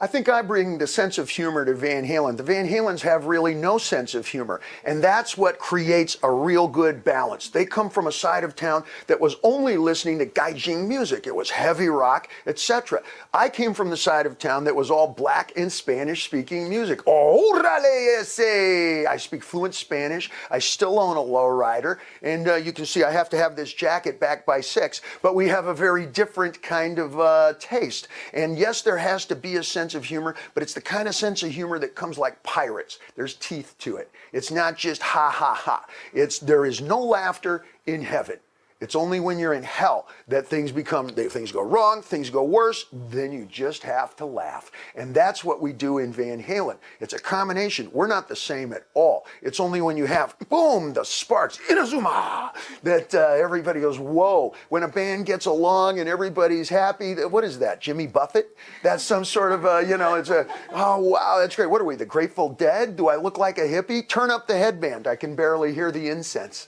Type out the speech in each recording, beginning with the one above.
I think I bring the sense of humor to Van Halen. The Van Halens have really no sense of humor, and that's what creates a real good balance. They come from a side of town that was only listening to gaijin music. It was heavy rock, etc. I came from the side of town that was all black and Spanish-speaking music. Órale ese! I speak fluent Spanish. I still own a lowrider, and you can see I have to have this jacket backed by 6, but we have a very different kind of taste. And yes, there has to be a sense of humor, but it's the kind of sense of humor that comes like pirates. There's teeth to it. It's not just ha ha ha. There is no laughter in heaven. It's only when you're in hell that things go wrong, things go worse, then you just have to laugh. And that's what we do in Van Halen. It's a combination. We're not the same at all. It's only when you have, boom, the sparks, Inazuma, that everybody goes, whoa. When a band gets along and everybody's happy, what is that, Jimmy Buffett? That's some sort of, oh, wow, that's great. What are we, the Grateful Dead? Do I look like a hippie? Turn up the headband. I can barely hear the incense.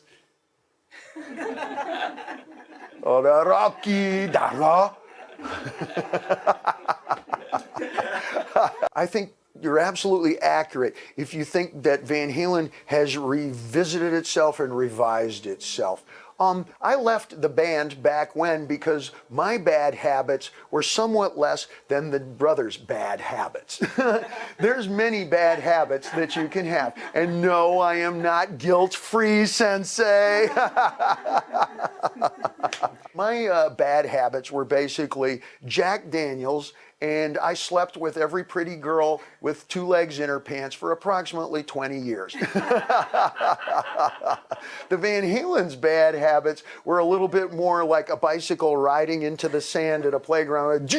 I think you're absolutely accurate if you think that Van Halen has revisited itself and revised itself. I left the band back when because my bad habits were somewhat less than the brothers' bad habits. There's many bad habits that you can have. And no, I am not guilt-free, Sensei. My bad habits were basically Jack Daniels, and I slept with every pretty girl with 2 legs in her pants for approximately 20 years. The Van Halen's bad habits were a little bit more like a bicycle riding into the sand at a playground,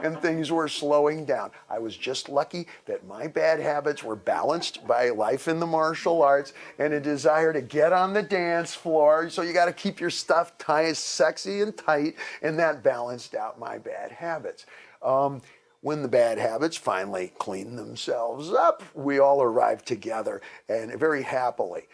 and things were slowing down. I was just lucky that my bad habits were balanced by life in the martial arts and a desire to get on the dance floor. So you got to keep your stuff tight, sexy and tight, and that balanced out my bad habits. When the bad habits finally cleaned themselves up, we all arrived together, and very happily.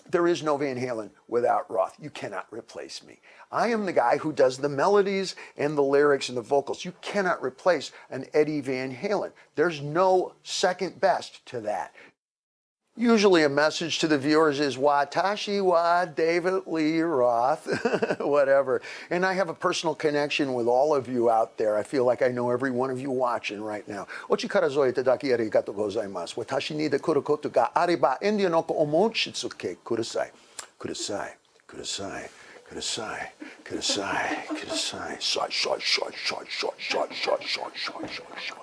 There is no Van Halen without Roth. You cannot replace me. I am the guy who does the melodies and the lyrics and the vocals. You cannot replace an Eddie Van Halen. There's no second best to that. Usually a message to the viewers is Watashi wa David Lee Roth, whatever. And I have a personal connection with all of you out there. I feel like I know every one of you watching right now. Ochi kara zo itadaki arigatou gozaimasu. Watashi ni dekoru koto ga areba indio no ko omou shitsuke kudasai. Kudasai. Kudasai. Kudasai. Kudasai. Kudasai. Shot, shot, shot, shot, shot, shot, shot, shot, shot, shot, shot.